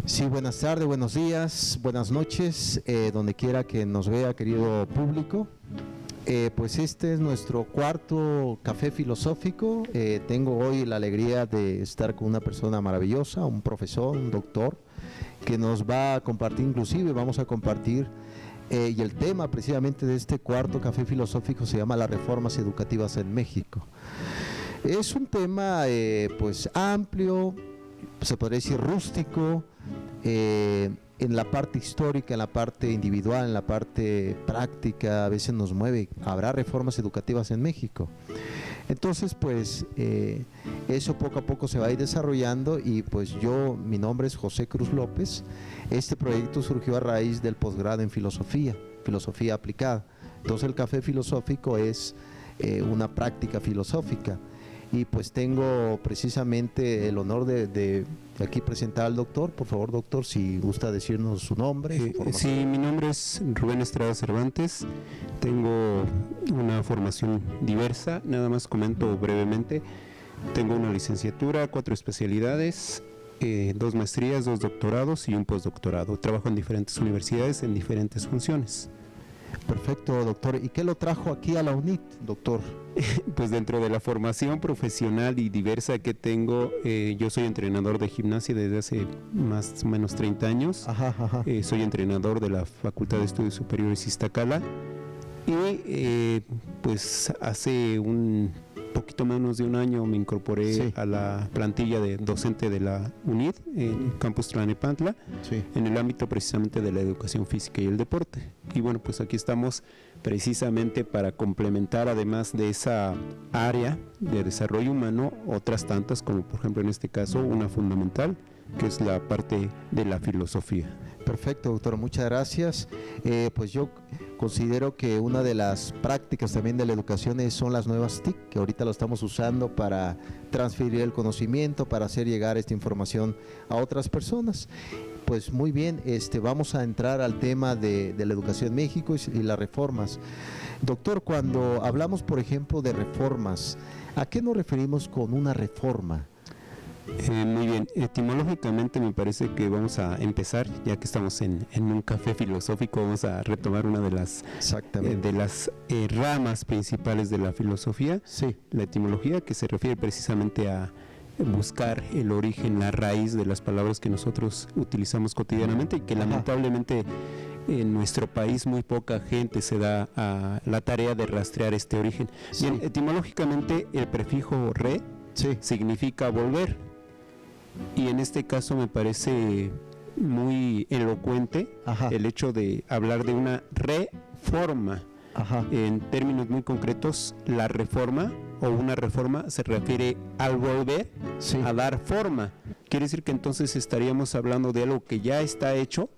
Sí, buenas tardes, buenos días, buenas noches, donde quiera que nos vea, querido público. Pues este es nuestro cuarto café filosófico. Tengo hoy la alegría de estar con una persona maravillosa, un profesor, un doctor, que nos va a compartir, inclusive vamos a compartir, y el tema precisamente de este cuarto café filosófico se llama las reformas educativas en México. Es un tema pues amplio, se podría decir rústico, en la parte histórica, en la parte individual, en la parte práctica, a veces nos mueve. ¿Habrá reformas educativas en México? Entonces, pues, eso poco a poco se va a ir desarrollando y pues mi nombre es José Cruz López. Este proyecto surgió a raíz del posgrado en filosofía aplicada. Entonces el café filosófico es una práctica filosófica. Y pues tengo precisamente el honor de aquí presentar al doctor. Por favor, doctor, si gusta decirnos su nombre. Sí, mi nombre es Rubén Estrada Cervantes. Tengo una formación diversa, nada más comento brevemente. Tengo una licenciatura, 4 especialidades, 2 maestrías, 2 doctorados y un postdoctorado. Trabajo en diferentes universidades en diferentes funciones. Perfecto, doctor. ¿Y qué lo trajo aquí a la UNIT, doctor? Pues dentro de la formación profesional y diversa que tengo, yo soy entrenador de gimnasia desde hace más o menos 30 años. Soy entrenador de la Facultad de Estudios Superiores Iztacala y pues hace un poquito menos de un año me incorporé a la plantilla de docente de la UNIT en Campus Tlalnepantla, en el ámbito precisamente de la educación física y el deporte. Y bueno, pues aquí estamos precisamente para complementar, además de esa área de desarrollo humano, otras tantas, como por ejemplo en este caso una fundamental, que es la parte de la filosofía. Perfecto, doctor, muchas gracias. Pues yo considero que una de las prácticas también de la educación son las nuevas TIC, que ahorita lo estamos usando para transferir el conocimiento, para hacer llegar esta información a otras personas. Pues muy bien, vamos a entrar al tema de la educación en México y las reformas. Doctor, cuando hablamos, por ejemplo, de reformas, ¿a qué nos referimos con una reforma? Muy bien, etimológicamente me parece que vamos a empezar, ya que estamos en un café filosófico, vamos a retomar una de las ramas principales de la filosofía, la etimología, que se refiere precisamente a buscar el origen, la raíz de las palabras que nosotros utilizamos cotidianamente y que lamentablemente en nuestro país muy poca gente se da a la tarea de rastrear este origen. Bien, etimológicamente el prefijo re significa volver, y en este caso me parece muy elocuente el hecho de hablar de una reforma. En términos muy concretos, la reforma o una reforma se refiere al volver a dar forma. Quiere decir que entonces estaríamos hablando de algo que ya está hecho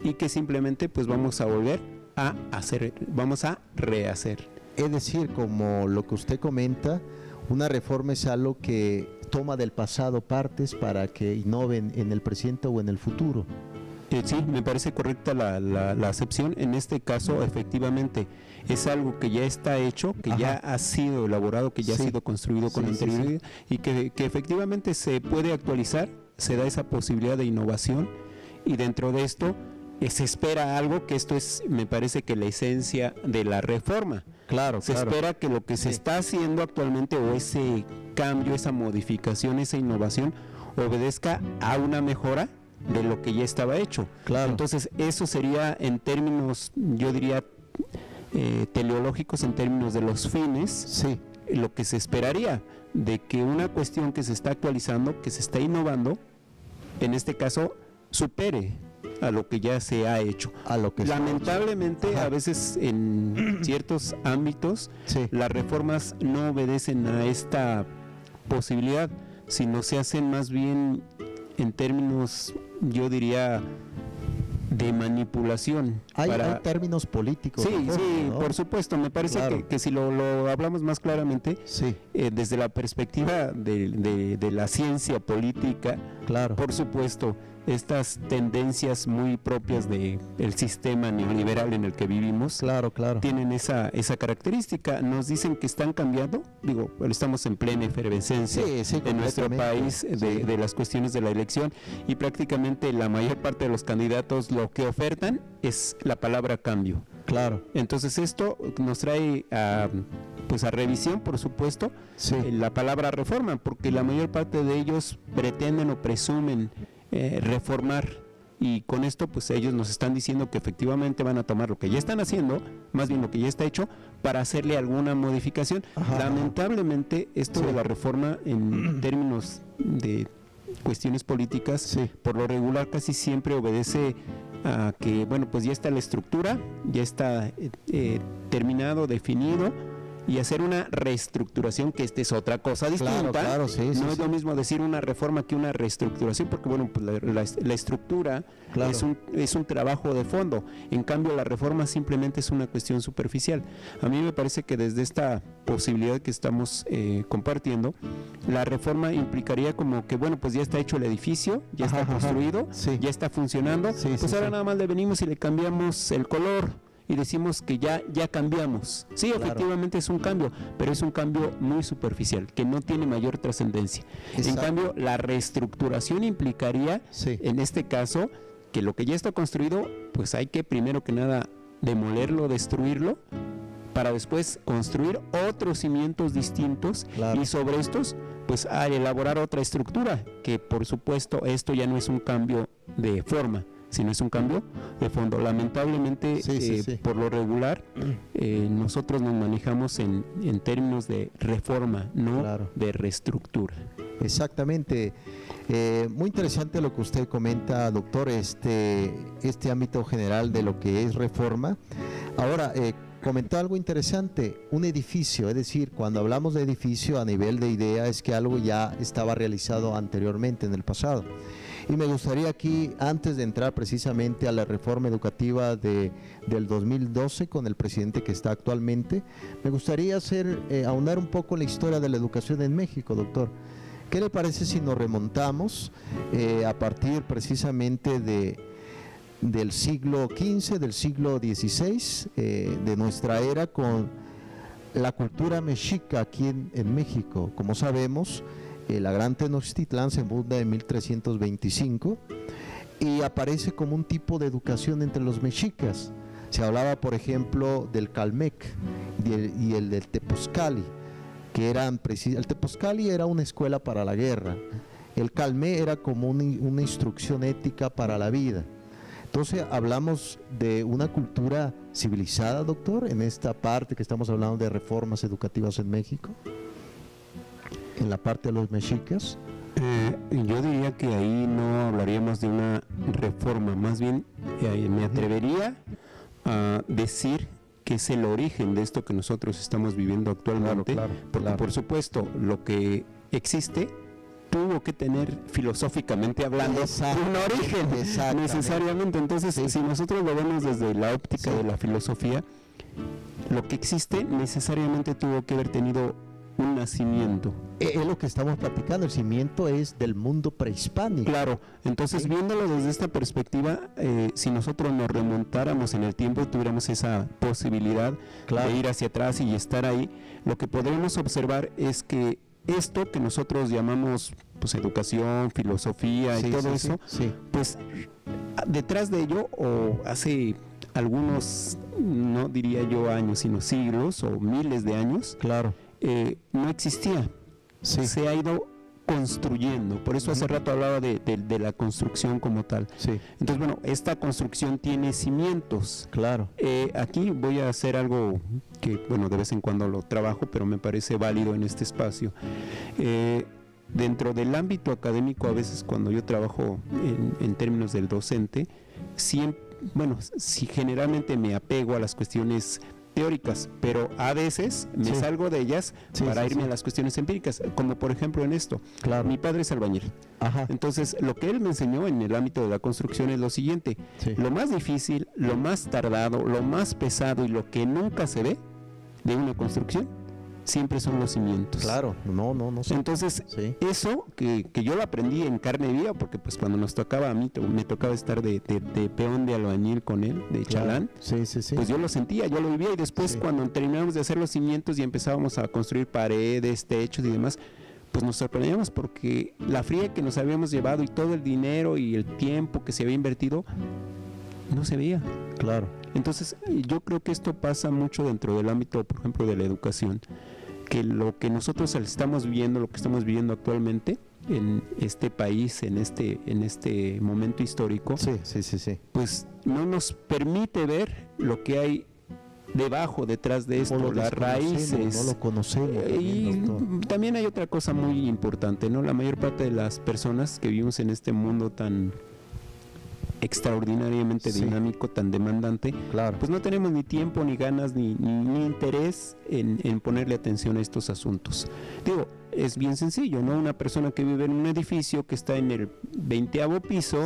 y que simplemente pues vamos a volver a hacer, vamos a rehacer. Es decir, como lo que usted comenta, una reforma es algo que toma del pasado partes para que innoven en el presente o en el futuro. Sí, me parece correcta la acepción. En este caso, efectivamente, es algo que ya está hecho, que ya ha sido elaborado, que ya ha sido construido con anterioridad y que efectivamente se puede actualizar, se da esa posibilidad de innovación, y dentro de esto se espera algo, que esto es, me parece que la esencia de la reforma. Se espera que lo que se está haciendo actualmente, o ese cambio, esa modificación, esa innovación, obedezca a una mejora de lo que ya estaba hecho. Entonces eso sería, en términos, yo diría, teleológicos, en términos de los fines, lo que se esperaría, de que una cuestión que se está actualizando, que se está innovando, en este caso, supere a lo que ya se ha hecho. Lamentablemente, a veces en ciertos ámbitos, las reformas no obedecen a esta posibilidad, sino se hacen más bien en términos, yo diría, de manipulación. Hay términos políticos. ¿no? Por supuesto. Me parece que si lo hablamos más claramente, desde la perspectiva de la ciencia política, por supuesto, estas tendencias muy propias del sistema neoliberal en el que vivimos. Claro. Tienen esa característica. Nos dicen que están cambiando, estamos en plena efervescencia en nuestro país de las cuestiones de la elección, y prácticamente la mayor parte de los candidatos lo que ofertan es la palabra cambio. Claro. Entonces esto nos trae a revisión, por supuesto, la palabra reforma, porque la mayor parte de ellos pretenden o presumen reformar, y con esto pues ellos nos están diciendo que efectivamente van a tomar lo que ya están haciendo, más bien lo que ya está hecho, para hacerle alguna modificación. Lamentablemente esto de la reforma en términos de cuestiones políticas, por lo regular casi siempre obedece a que pues ya está la estructura, ya está terminado, definido, y hacer una reestructuración, que esta es otra cosa distinta. Claro, no es lo mismo decir una reforma que una reestructuración, porque pues la estructura es un trabajo de fondo. En cambio, la reforma simplemente es una cuestión superficial. A mí me parece que desde esta posibilidad que estamos compartiendo, la reforma implicaría como que pues ya está hecho el edificio, ya está construido, ya está funcionando, ahora nada más le venimos y le cambiamos el color y decimos que ya cambiamos. Sí, efectivamente es un cambio, pero es un cambio muy superficial, que no tiene mayor trascendencia. En cambio, la reestructuración implicaría, en este caso, que lo que ya está construido, pues hay que primero que nada demolerlo, destruirlo, para después construir otros cimientos distintos, y sobre estos pues a elaborar otra estructura, que por supuesto esto ya no es un cambio de forma, sino es un cambio de fondo. Lamentablemente, por lo regular, nosotros nos manejamos en términos de reforma, no de reestructura. Exactamente. Muy interesante lo que usted comenta, doctor, este ámbito general de lo que es reforma. Ahora, comentó algo interesante, un edificio, es decir, cuando hablamos de edificio a nivel de idea, es que algo ya estaba realizado anteriormente en el pasado. Y me gustaría aquí, antes de entrar precisamente a la reforma educativa del 2012 con el presidente que está actualmente, me gustaría ahondar un poco en la historia de la educación en México, doctor. ¿Qué le parece si nos remontamos a partir precisamente del siglo XV, del siglo XVI, de nuestra era, con la cultura mexica aquí en México? Como sabemos, la Gran Tenochtitlán se funda en 1325 y aparece como un tipo de educación entre los mexicas. Se hablaba, por ejemplo, del Calmec y el del Tepozcali, que el Tepozcali era una escuela para la guerra, el Calmec era como una instrucción ética para la vida. Entonces hablamos de una cultura civilizada, doctor, en esta parte que estamos hablando de reformas educativas en México, en la parte de los mexicas. Yo diría que ahí no hablaríamos de una reforma, más bien me atrevería a decir que es el origen de esto que nosotros estamos viviendo actualmente, porque por supuesto lo que existe tuvo que tener, filosóficamente hablando, un origen necesariamente. Entonces, si nosotros lo vemos desde la óptica de la filosofía, lo que existe necesariamente tuvo que haber tenido un nacimiento. Es lo que estamos platicando, el cimiento es del mundo prehispánico. Claro, entonces viéndolo desde esta perspectiva, si nosotros nos remontáramos en el tiempo y tuviéramos esa posibilidad de ir hacia atrás y estar ahí, lo que podremos observar es que esto que nosotros llamamos pues educación, filosofía y todo eso, pues detrás de ello, o hace algunos, no diría yo años, sino siglos o miles de años, no existía. Se ha ido construyendo, por eso hace rato hablaba de la construcción como tal. Entonces, bueno, esta construcción tiene cimientos. Aquí voy a hacer algo que, bueno, de vez en cuando lo trabajo, pero me parece válido en este espacio. Dentro del ámbito académico, a veces cuando yo trabajo en términos del docente, generalmente me apego a las cuestiones teóricas, pero a veces me salgo de ellas para irme a las cuestiones empíricas, como por ejemplo en esto. Mi padre es albañil. Entonces, lo que él me enseñó en el ámbito de la construcción es lo siguiente: lo más difícil, lo más tardado, lo más pesado y lo que nunca se ve de una construcción siempre son los cimientos. Claro, no. Entonces, sí. Eso que yo lo aprendí en carne viva, porque pues cuando nos tocaba a mí, me tocaba estar de peón de albañil con él, de chalán, sí. Pues yo lo sentía, yo lo vivía, y después cuando terminamos de hacer los cimientos y empezábamos a construir paredes, techos y demás, pues nos sorprendíamos porque la fría que nos habíamos llevado y todo el dinero y el tiempo que se había invertido no se veía. Claro. Entonces yo creo que esto pasa mucho dentro del ámbito, por ejemplo, de la educación, que lo que nosotros estamos viendo, lo que estamos viviendo actualmente en este país, en este momento histórico, sí. pues no nos permite ver lo que hay debajo, detrás de esto, las raíces. No lo conocemos. Y también hay otra cosa muy importante, ¿no? La mayor parte de las personas que vivimos en este mundo tan extraordinariamente dinámico, tan demandante, claro, pues no tenemos ni tiempo, ni ganas, ni interés en ponerle atención a estos asuntos. Digo, es bien sencillo, ¿no? Una persona que vive en un edificio que está en el 20º piso,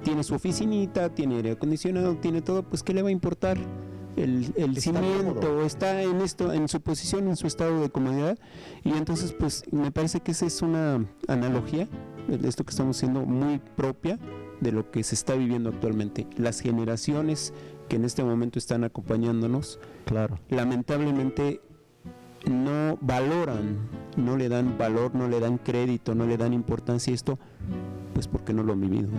tiene su oficinita, tiene aire acondicionado, tiene todo, pues ¿qué le va a importar? El cimiento está en su posición, en su estado de comodidad, y entonces pues me parece que esa es una analogía de esto que estamos haciendo muy propia de lo que se está viviendo actualmente. Las generaciones que en este momento están acompañándonos, claro, lamentablemente no valoran, no le dan valor, no le dan crédito, no le dan importancia a esto, pues porque no lo han vivido.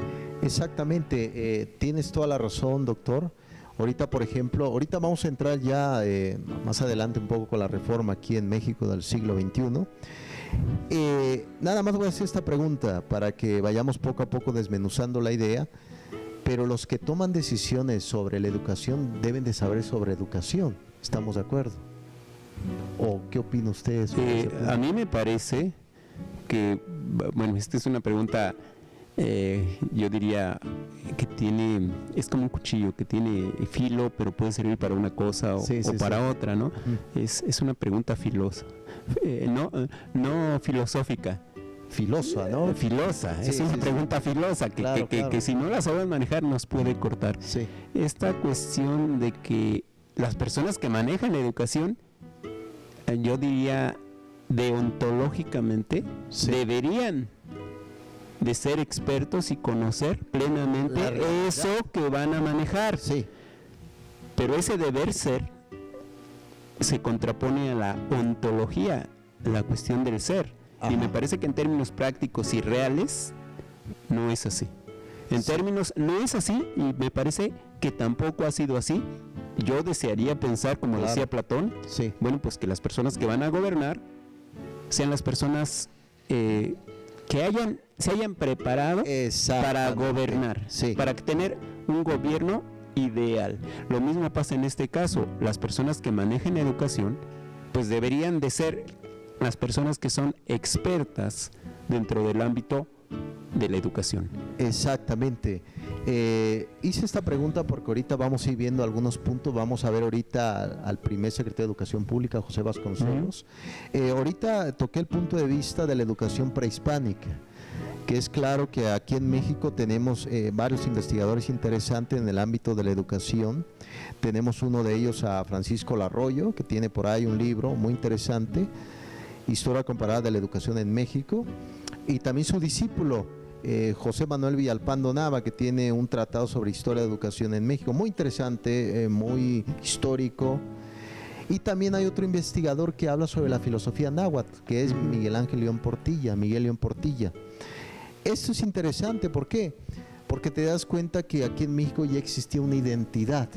Exactamente, tienes toda la razón, doctor. Ahorita, por ejemplo, vamos a entrar ya más adelante un poco con la reforma aquí en México del siglo XXI. Nada más voy a hacer esta pregunta para que vayamos poco a poco desmenuzando la idea, pero los que toman decisiones sobre la educación deben de saber sobre educación, ¿estamos de acuerdo? ¿O qué opina usted? A mí me parece que, bueno, esta es una pregunta, yo diría que es como un cuchillo que tiene filo, pero puede servir para una cosa o para otra, ¿no? Es una pregunta filosa, no filosófica. Filosa, ¿no? Filosa, es una pregunta filosa que si no la sabes manejar nos puede cortar. Esta cuestión de que las personas que manejan la educación, yo diría deontológicamente, deberían de ser expertos y conocer plenamente eso que van a manejar. Pero ese deber ser se contrapone a la ontología, la cuestión del ser. Y me parece que en términos prácticos y reales no es así. En términos, no es así, y me parece que tampoco ha sido así. Yo desearía pensar, como decía Platón, bueno, pues que las personas que van a gobernar sean las personas que se hayan preparado para gobernar, para tener un gobierno ideal. Lo mismo pasa en este caso. Las personas que manejen educación, pues deberían de ser las personas que son expertas dentro del ámbito de la educación. Exactamente. Hice esta pregunta porque ahorita vamos a ir viendo algunos puntos. Vamos a ver ahorita al primer secretario de Educación Pública, José Vasconcelos. Ahorita toqué el punto de vista de la educación prehispánica, que es claro que aquí en México tenemos varios investigadores interesantes en el ámbito de la educación. Tenemos uno de ellos a Francisco Larroyo, que tiene por ahí un libro muy interesante, Historia comparada de la educación en México, y también su discípulo José Manuel Villalpando Nava, que tiene un tratado sobre historia de educación en México, muy interesante, muy histórico. Y también hay otro investigador que habla sobre la filosofía náhuatl, que es Miguel León Portilla. Esto es interesante, ¿por qué? Porque te das cuenta que aquí en México ya existía una identidad.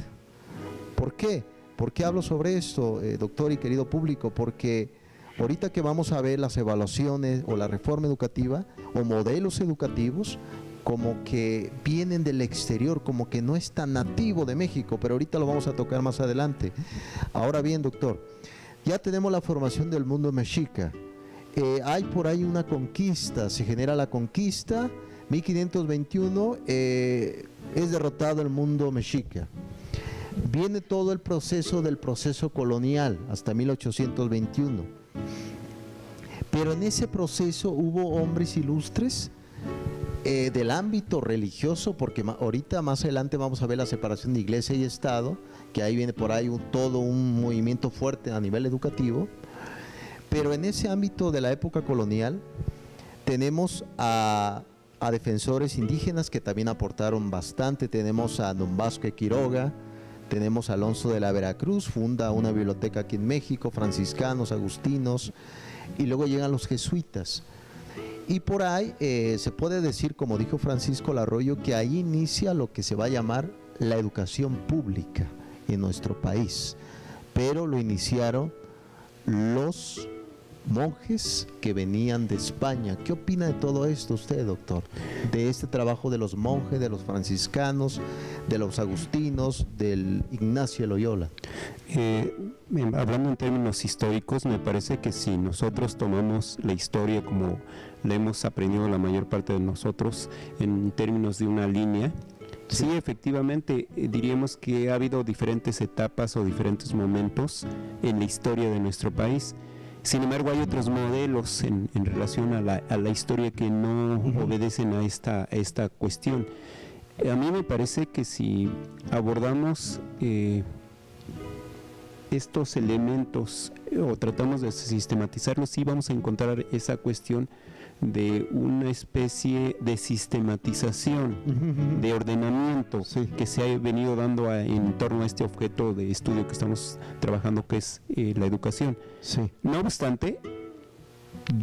¿Por qué? ¿Por qué hablo sobre esto, doctor y querido público? Porque ahorita que vamos a ver las evaluaciones o la reforma educativa o modelos educativos, como que vienen del exterior, como que no es tan nativo de México, pero ahorita lo vamos a tocar más adelante. Ahora bien, doctor, ya tenemos la formación del mundo mexica. Hay por ahí una conquista, se genera la conquista, 1521 es derrotado el mundo mexica. Viene todo el proceso del proceso colonial hasta 1821. Pero en ese proceso hubo hombres ilustres Del ámbito religioso, porque ahorita más adelante vamos a ver la separación de iglesia y Estado, que ahí viene por ahí todo un movimiento fuerte a nivel educativo, pero en ese ámbito de la época colonial tenemos a defensores indígenas que también aportaron bastante. Tenemos a don Vasco de Quiroga, tenemos a Alonso de la Veracruz, funda una biblioteca aquí en México, franciscanos, agustinos, y luego llegan los jesuitas. Y por ahí se puede decir, como dijo Francisco Larroyo, que ahí inicia lo que se va a llamar la educación pública en nuestro país, pero lo iniciaron los monjes que venían de España. ¿Qué opina de todo esto usted, doctor? De este trabajo de los monjes, de los franciscanos, de los agustinos, del Ignacio de Loyola. Hablando en términos históricos, me parece que si nosotros tomamos la historia como la hemos aprendido la mayor parte de nosotros en términos de una línea, sí, efectivamente, diríamos que ha habido diferentes etapas o diferentes momentos en la historia de nuestro país. Sin embargo, hay otros modelos en relación a la historia que no obedecen a esta cuestión. A mí me parece que si abordamos estos elementos o tratamos de sistematizarlos, sí vamos a encontrar esa cuestión de una especie de sistematización, de ordenamiento que se ha venido dando en torno a este objeto de estudio que estamos trabajando, que es la educación. Sí. No obstante,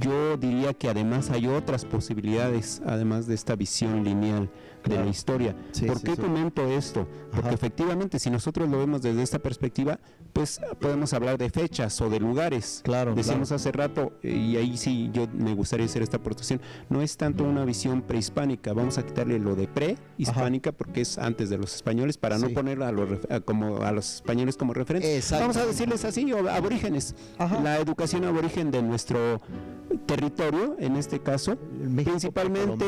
yo diría que además hay otras posibilidades, además de esta visión lineal de la historia. Sí, ¿Por qué comento esto? Porque efectivamente, si nosotros lo vemos desde esta perspectiva, pues podemos hablar de fechas o de lugares. Decíamos hace rato, y ahí sí yo me gustaría hacer esta aportación, no es tanto una visión prehispánica, vamos a quitarle lo de prehispánica porque es antes de los españoles, para no poner a los españoles como referentes. Vamos a decirles así, aborígenes. La educación aborigen de nuestro territorio, en este caso, principalmente,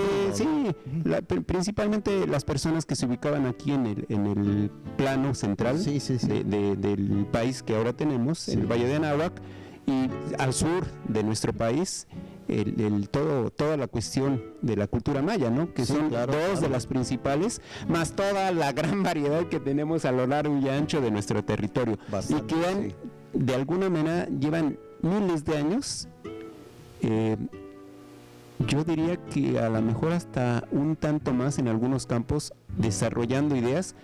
principalmente las personas que se ubicaban aquí en el plano central del país que ahora tenemos, en el Valle de Anáhuac, y al sur de nuestro país, toda la cuestión de la cultura maya, ¿no? Que son dos de las principales, más toda la gran variedad que tenemos a lo largo y ancho de nuestro territorio. Bastante, y que de alguna manera llevan miles de años. Yo diría que a lo mejor hasta un tanto más en algunos campos, desarrollando ideas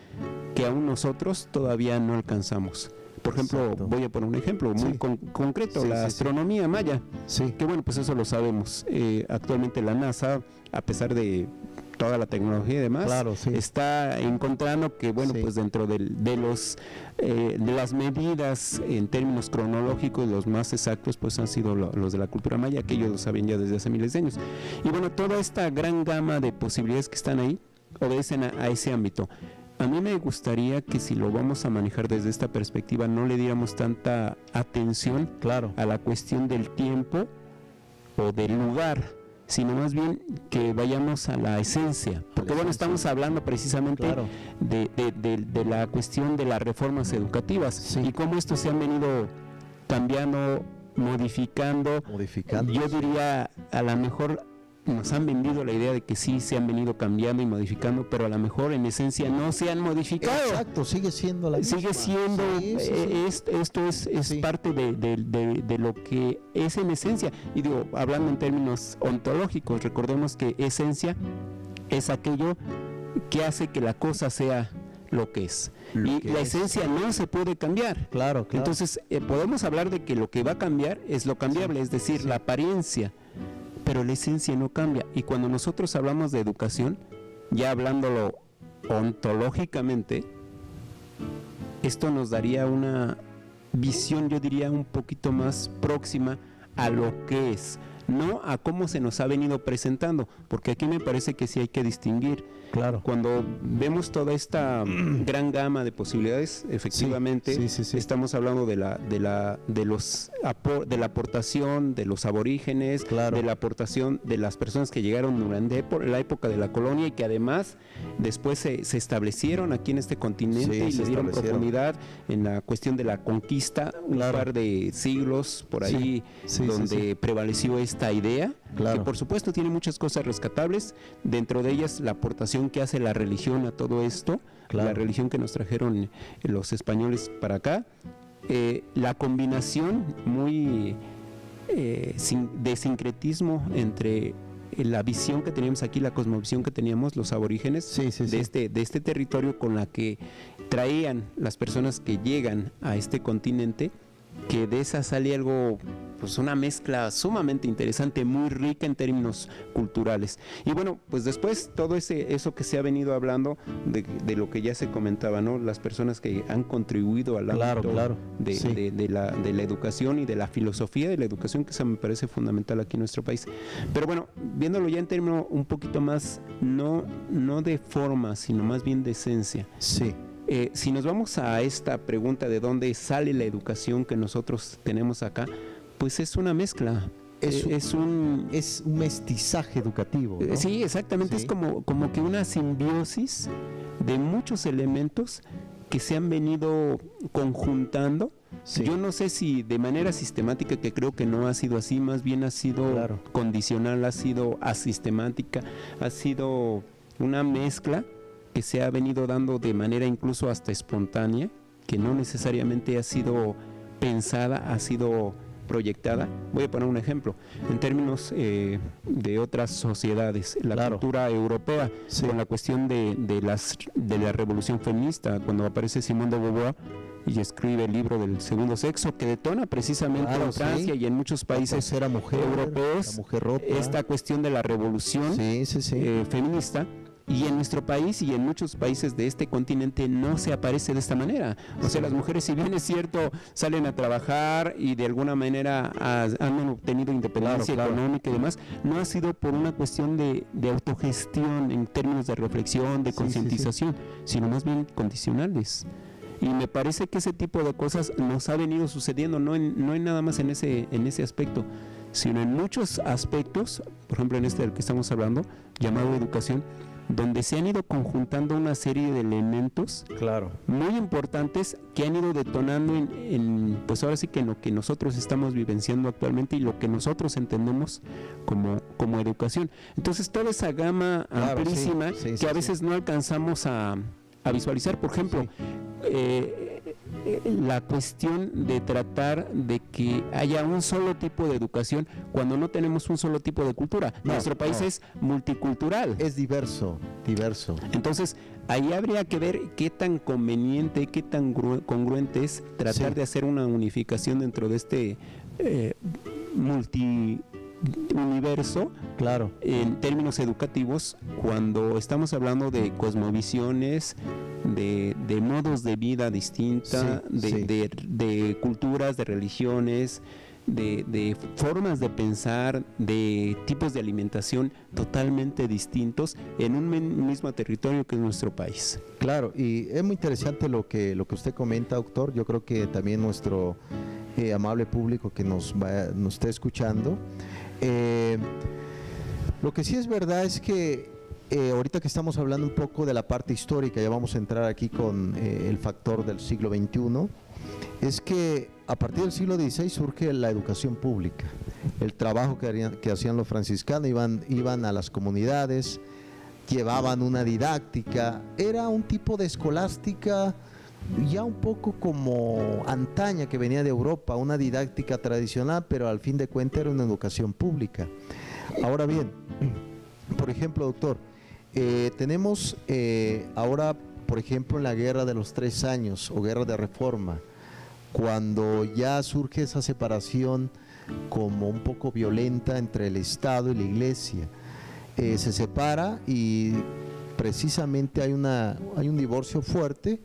que aún nosotros todavía no alcanzamos. Por ejemplo, voy a poner un ejemplo muy concreto, la astronomía maya, que bueno, pues eso lo sabemos. Actualmente la NASA, a pesar de toda la tecnología y demás, está encontrando que bueno, pues dentro de las medidas en términos cronológicos, los más exactos pues han sido los de la cultura maya, que ellos lo saben ya desde hace miles de años. Y bueno, toda esta gran gama de posibilidades que están ahí obedecen a ese ámbito. A mí me gustaría que si lo vamos a manejar desde esta perspectiva no le diéramos tanta atención a la cuestión del tiempo o del lugar, sino más bien que vayamos a la esencia, porque bueno, estamos hablando precisamente de la cuestión de las reformas educativas y cómo estos se han venido cambiando, modificando. Yo diría, a lo mejor nos han vendido la idea de que sí se han venido cambiando y modificando, pero a lo mejor en esencia no se han modificado. Exacto, sigue siendo la misma. Sigue siendo, esto es parte de lo que es en esencia. Y digo, hablando en términos ontológicos, recordemos que esencia es aquello que hace que la cosa sea lo que es. Y la esencia no se puede cambiar. Entonces, podemos hablar de que lo que va a cambiar es lo cambiable, es decir, la apariencia. Pero la esencia no cambia. Y cuando nosotros hablamos de educación, ya hablándolo ontológicamente, esto nos daría una visión, yo diría, un poquito más próxima a lo que es, no a cómo se nos ha venido presentando, porque aquí me parece que sí hay que distinguir. Cuando vemos toda esta gran gama de posibilidades, efectivamente estamos hablando de la aportación de los aborígenes, de la aportación de las personas que llegaron durante la época de la colonia y que además después se establecieron aquí en este continente y le dieron profundidad en la cuestión de la conquista, un par de siglos por ahí donde prevaleció esta idea, claro, que por supuesto tiene muchas cosas rescatables, dentro de ellas la aportación que hace la religión a todo esto, claro, la religión que nos trajeron los españoles para acá, la combinación muy de sincretismo entre la visión que teníamos aquí, la cosmovisión que teníamos los aborígenes sí, sí, sí, de este territorio, con la que traían las personas que llegan a este continente, que de esa sale algo, pues una mezcla sumamente interesante, muy rica en términos culturales. Y bueno, pues después todo eso que se ha venido hablando de lo que ya se comentaba, ¿no? Las personas que han contribuido al ámbito claro, de la educación y de la filosofía de la educación, que esa me parece fundamental aquí en nuestro país. Pero bueno, viéndolo ya en términos un poquito más, no de forma, sino más bien de esencia. Sí. Si nos vamos a esta pregunta de dónde sale la educación que nosotros tenemos acá, pues es una mezcla. Es un mestizaje educativo, ¿no? Sí, exactamente. Sí. Es como que una simbiosis de muchos elementos que se han venido conjuntando. Sí. Yo no sé si de manera sistemática, que creo que no ha sido así, más bien ha sido claro, condicional, ha sido asistemática, ha sido una mezcla que se ha venido dando de manera incluso hasta espontánea, que no necesariamente ha sido pensada, ha sido proyectada. Voy a poner un ejemplo, en términos de otras sociedades, la claro, cultura europea, sí, con la cuestión de la revolución feminista, cuando aparece Simone de Beauvoir y escribe el libro del segundo sexo, que detona precisamente claro, en Francia, sí, y en muchos países europeos esta cuestión de la revolución feminista. Y en nuestro país y en muchos países de este continente no se aparece de esta manera. O sea, las mujeres, si bien es cierto, salen a trabajar y de alguna manera han obtenido independencia claro, económica y demás, no ha sido por una cuestión de autogestión en términos de reflexión, de concientización, sino más bien condicionales. Y me parece que ese tipo de cosas nos ha venido sucediendo, no en nada más en ese aspecto, sino en muchos aspectos, por ejemplo en este del que estamos hablando, llamado educación, donde se han ido conjuntando una serie de elementos claro, muy importantes que han ido detonando pues ahora sí que en lo que nosotros estamos vivenciando actualmente y lo que nosotros entendemos como educación. Entonces toda esa gama claro, amplísima que a veces no alcanzamos a visualizar, por ejemplo, la cuestión de tratar de que haya un solo tipo de educación cuando no tenemos un solo tipo de cultura. Nuestro país es multicultural. Es diverso. Entonces, ahí habría que ver qué tan conveniente, qué tan congruente es tratar de hacer una unificación dentro de este multiuniverso, claro, en términos educativos, cuando estamos hablando de cosmovisiones, de modos de vida distinta, de culturas, de religiones, de formas de pensar, de tipos de alimentación totalmente distintos en un mismo territorio que es nuestro país. Claro, y es muy interesante lo que usted comenta, doctor. Yo creo que también nuestro amable público que nos está escuchando, lo que sí es verdad es que ahorita que estamos hablando un poco de la parte histórica, ya vamos a entrar aquí con el factor del siglo XXI, es que a partir del siglo XVI surge la educación pública, el trabajo que hacían los franciscanos, iban a las comunidades, llevaban una didáctica, era un tipo de escolástica ya un poco como antaña que venía de Europa, una didáctica tradicional, pero al fin de cuentas era una educación pública. Ahora bien, por ejemplo, doctor, tenemos ahora, por ejemplo, en la Guerra de los 3 años o Guerra de Reforma, cuando ya surge esa separación como un poco violenta entre el Estado y la Iglesia, se separa y precisamente hay un divorcio fuerte,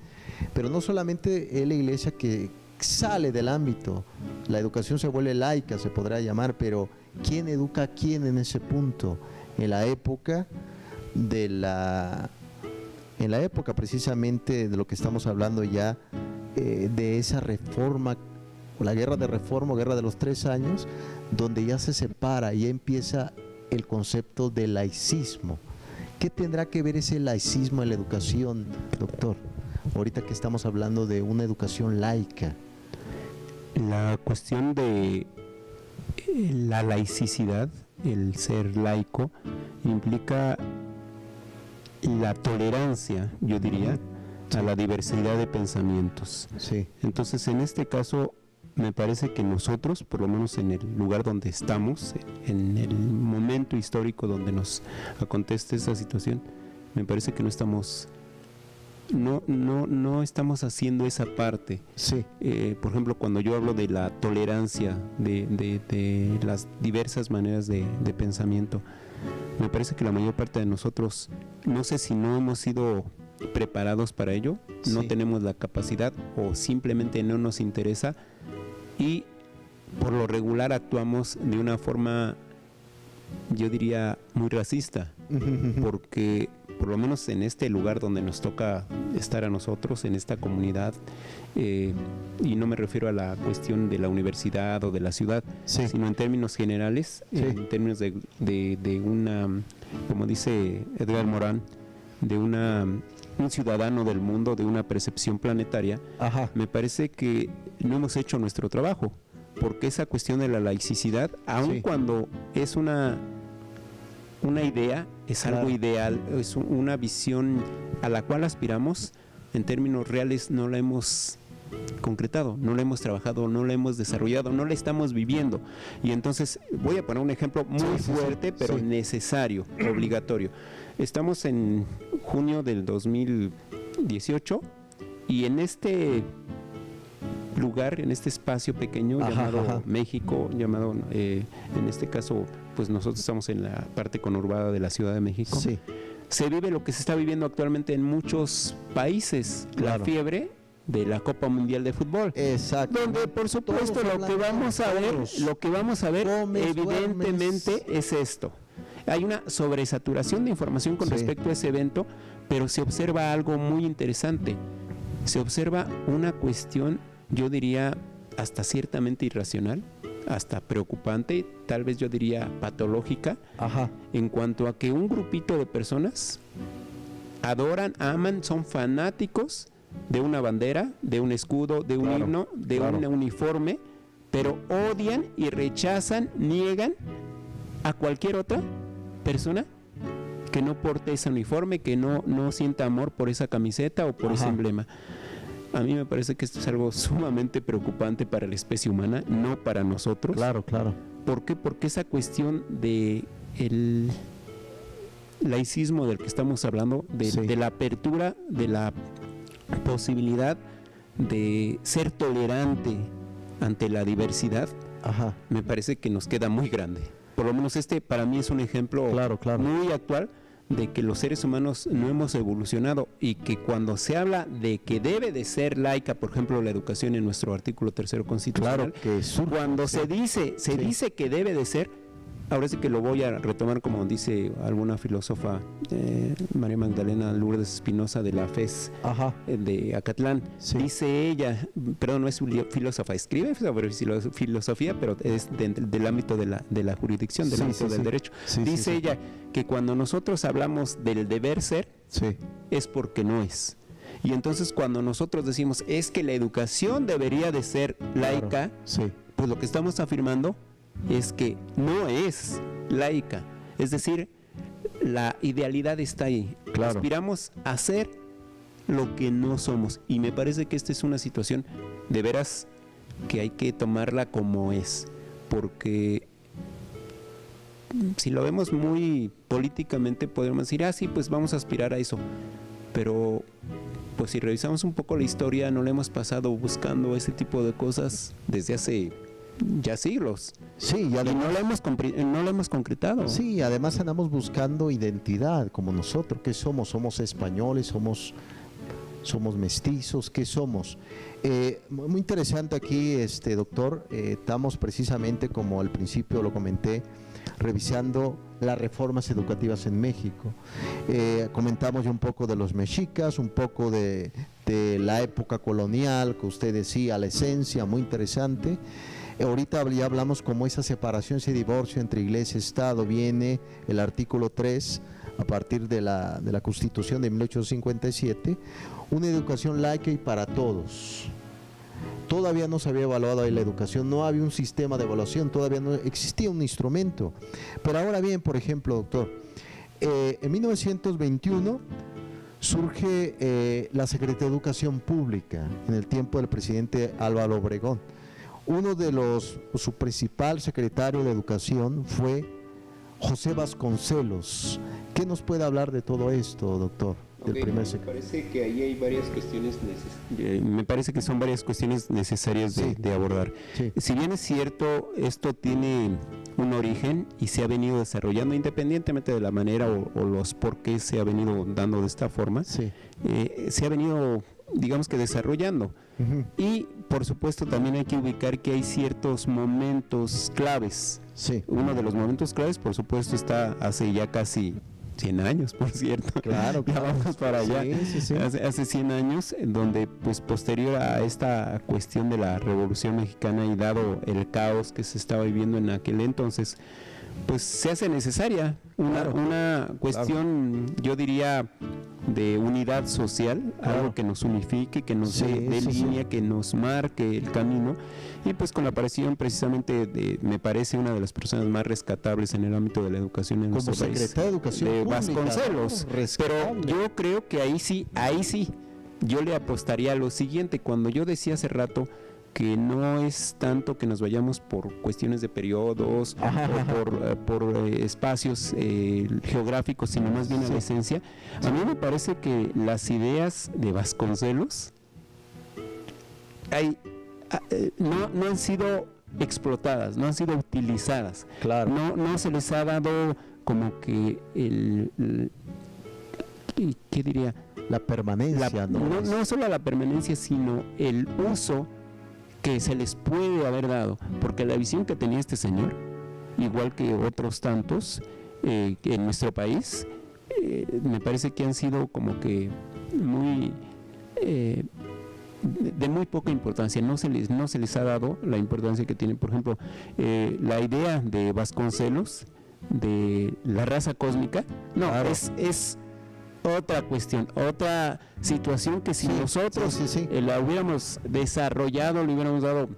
pero no solamente es la Iglesia que sale del ámbito, la educación se vuelve laica, se podrá llamar, pero ¿quién educa a quién en ese punto? En la época precisamente de lo que estamos hablando ya, de esa reforma, la guerra de reforma, guerra de los 3 años, donde ya se separa, ya empieza el concepto de laicismo. ¿Qué tendrá que ver ese laicismo en la educación, doctor? Ahorita que estamos hablando de una educación laica. La cuestión de la laicidad, el ser laico, implica la tolerancia, yo diría, a la diversidad de pensamientos. Sí. Entonces, en este caso, me parece que nosotros, por lo menos en el lugar donde estamos, en el momento histórico donde nos acontece esa situación, me parece que no estamos haciendo esa parte. Sí. Por ejemplo, cuando yo hablo de la tolerancia, de las diversas maneras de pensamiento, me parece que la mayor parte de nosotros, no sé si no hemos sido preparados para ello, no tenemos la capacidad o simplemente no nos interesa, y por lo regular actuamos de una forma, yo diría, muy racista, porque por lo menos en este lugar donde nos toca estar a nosotros, en esta comunidad, y no me refiero a la cuestión de la universidad o de la ciudad, sino en términos generales, en términos de una, como dice Edgar Morán, de un ciudadano del mundo, de una percepción planetaria. Me parece que no hemos hecho nuestro trabajo, porque esa cuestión de la laicidad, aun cuando es una idea, es algo ideal, es una visión a la cual aspiramos, en términos reales no la hemos concretado, no la hemos trabajado, no la hemos desarrollado, no la estamos viviendo. Y entonces voy a poner un ejemplo muy fuerte, pero necesario, obligatorio. Estamos en junio del 2018 y en este lugar, en este espacio pequeño llamado México, llamado en este caso, pues nosotros estamos en la parte conurbada de la Ciudad de México. Se vive lo que se está viviendo actualmente en muchos países, la fiebre de la Copa Mundial de Fútbol. Exacto. Donde por supuesto lo que vamos a ver evidentemente es esto. Hay una sobresaturación de información con respecto a ese evento, pero se observa algo muy interesante. Se observa una cuestión, yo diría, hasta ciertamente irracional, hasta preocupante, tal vez yo diría patológica, en cuanto a que un grupito de personas adoran, aman, son fanáticos de una bandera, de un escudo, de un himno, de un uniforme, pero odian y rechazan, niegan a cualquier otra persona que no porte ese uniforme, que no sienta amor por esa camiseta o por ese emblema. A mí me parece que esto es algo sumamente preocupante para la especie humana, no para nosotros. Claro. ¿Por qué? Porque esa cuestión de el laicismo del que estamos hablando, de la apertura, de la posibilidad de ser tolerante ante la diversidad, me parece que nos queda muy grande. Por lo menos este para mí es un ejemplo muy actual de que los seres humanos no hemos evolucionado, y que cuando se habla de que debe de ser laica, por ejemplo, la educación en nuestro artículo 3º constitucional, cuando se dice que debe de ser, ahora sí que lo voy a retomar como dice alguna filósofa, María Magdalena Lourdes Espinosa de la FES de Acatlán, dice ella, perdón, no es filósofa, escribe sobre filosofía, pero es del ámbito de la jurisdicción, del ámbito del derecho. Dice ella que cuando nosotros hablamos del deber ser, es porque no es. Y entonces cuando nosotros decimos es que la educación debería de ser laica, pues lo que estamos afirmando es que no es laica. Es decir, la idealidad está ahí. Aspiramos a ser lo que no somos. Y me parece que esta es una situación de veras que hay que tomarla como es. Porque si lo vemos muy políticamente, podemos decir, sí, pues vamos a aspirar a eso. Pero pues si revisamos un poco la historia, no le hemos pasado buscando ese tipo de cosas desde hace ya siglos. Y además, no lo hemos concretado. Además andamos buscando identidad como nosotros. ¿Qué somos? ¿Somos españoles? ¿Somos mestizos? ¿Qué somos? Muy interesante aquí, doctor. Estamos precisamente, como al principio lo comenté, revisando las reformas educativas en México. Comentamos ya un poco de los mexicas, un poco de la época colonial, que usted decía, la esencia, muy interesante. Ahorita ya hablamos como esa separación, ese divorcio entre iglesia y Estado, viene el artículo 3 a partir de la Constitución de 1857, una educación laica y para todos. todavía no se había evaluado ahí la educación, no había un sistema de evaluación, todavía no existía un instrumento. Pero ahora bien, por ejemplo, doctor, en 1921 surge la Secretaría de Educación Pública en el tiempo del presidente Álvaro Obregón. Su principal secretario de Educación fue José Vasconcelos. ¿Qué nos puede hablar de todo esto, doctor? Del primer me parece que ahí hay varias cuestiones me parece que son varias cuestiones necesarias de abordar. Sí. Si bien es cierto, esto tiene un origen y se ha venido desarrollando independientemente de la manera o los por qué se ha venido dando de esta forma, sí. Se ha venido, digamos que desarrollando. Uh-huh. Y por supuesto también hay que ubicar que hay ciertos momentos claves. Sí. Uno de los momentos claves, por supuesto, está hace ya casi 100 años, por cierto. Claro, ya vamos para allá. Sí, sí. Hace 100 años, en donde pues posterior a esta cuestión de la Revolución Mexicana y dado el caos que se estaba viviendo en aquel entonces, pues se hace necesaria una cuestión, yo diría, de unidad social, algo que nos unifique, que nos dé línea, que nos marque el camino. Y pues con la aparición precisamente de, me parece, una de las personas más rescatables en el ámbito de la educación en nuestro país, secretario de Educación de Pública, Vasconcelos, ¿no? Pero yo creo que ahí sí, yo le apostaría a lo siguiente. Cuando yo decía hace rato que no es tanto que nos vayamos por cuestiones de periodos o por espacios geográficos, sino más bien a la esencia. A mí me parece que las ideas de Vasconcelos no han sido explotadas, no han sido utilizadas. Claro. No se les ha dado como que ¿qué diría? La permanencia. No solo la permanencia, sino el uso que se les puede haber dado, porque la visión que tenía este señor, igual que otros tantos en nuestro país, me parece que han sido como que muy de muy poca importancia. No se les ha dado la importancia que tienen. Por ejemplo, la idea de Vasconcelos de la raza cósmica, es otra cuestión, otra situación que si nosotros la hubiéramos desarrollado, le hubiéramos dado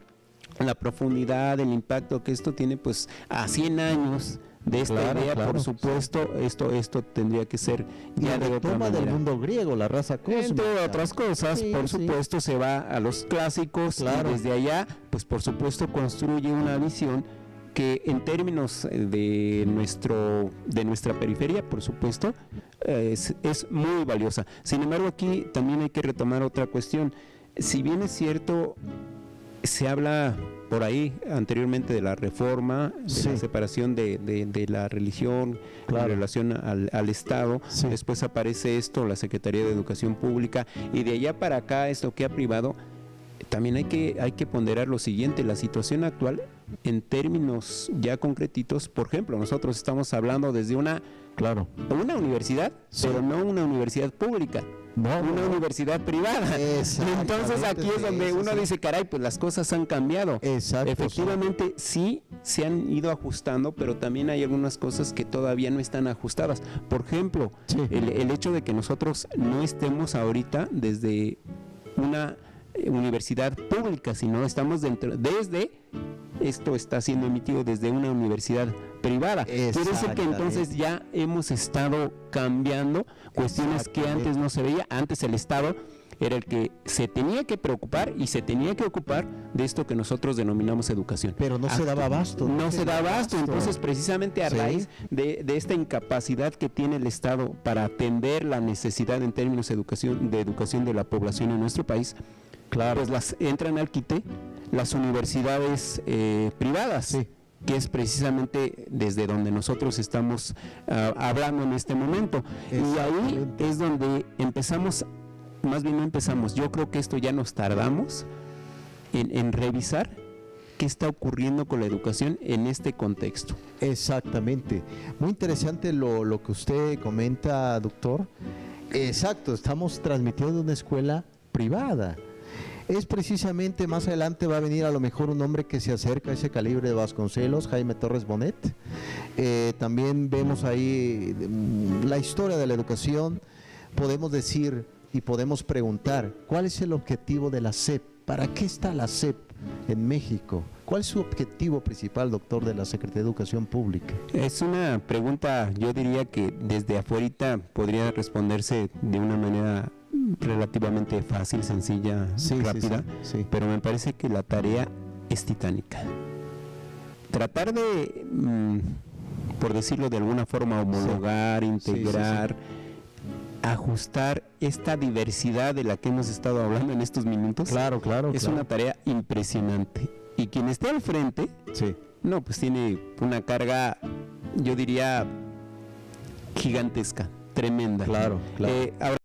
la profundidad, el impacto que esto tiene, pues a 100 años de esta idea, por supuesto, esto tendría que ser ya de otra manera. Del mundo griego, la raza cósmica. Entre otras cosas, por supuesto, se va a los clásicos y desde allá, pues por supuesto, construye una visión que en términos de nuestra periferia, por supuesto, es muy valiosa. Sin embargo, aquí también hay que retomar otra cuestión. Si bien es cierto, se habla por ahí anteriormente de la reforma, de la separación de la religión en relación al Estado, después aparece esto, la Secretaría de Educación Pública, y de allá para acá esto que ha privado. También hay que ponderar lo siguiente: la situación actual en términos ya concretitos. Por ejemplo, nosotros estamos hablando desde una universidad, pero no una universidad pública, una universidad privada. Entonces aquí es donde uno dice, caray, pues las cosas han cambiado. Efectivamente sí se han ido ajustando, pero también hay algunas cosas que todavía no están ajustadas. Por ejemplo, el hecho de que nosotros no estemos ahorita desde una universidad pública, sino estamos esto está siendo emitido desde una universidad privada. Quiere decir que entonces ya hemos estado cambiando cuestiones que antes no se veía. Antes el Estado era el que se tenía que preocupar y se tenía que ocupar de esto que nosotros denominamos educación. Pero no se daba abasto. No se daba abasto. Entonces, precisamente a raíz de esta incapacidad que tiene el Estado para atender la necesidad en términos de educación de la población en nuestro país, pues entran al quite las universidades privadas, que es precisamente desde donde nosotros estamos hablando en este momento. Y ahí es donde yo creo que esto ya nos tardamos en revisar qué está ocurriendo con la educación en este contexto. Exactamente. Muy interesante lo que usted comenta, doctor. Exacto, estamos transmitiendo de una escuela privada. Es precisamente, más adelante va a venir a lo mejor un hombre que se acerca a ese calibre de Vasconcelos, Jaime Torres Bonet. También vemos ahí la historia de la educación. Podemos decir y podemos preguntar, ¿cuál es el objetivo de la SEP? ¿para qué está la SEP en México? ¿Cuál es su objetivo principal, doctor, de la Secretaría de Educación Pública? Es una pregunta, yo diría que desde afuera podría responderse de una manera relativamente fácil, sencilla, rápida, sí. Pero me parece que la tarea es titánica. Tratar de, por decirlo de alguna forma, homologar, integrar, ajustar esta diversidad de la que hemos estado hablando en estos minutos. Claro. Es una tarea impresionante. Y quien esté al frente, no, pues tiene una carga, yo diría, gigantesca, tremenda. Claro. Ahora,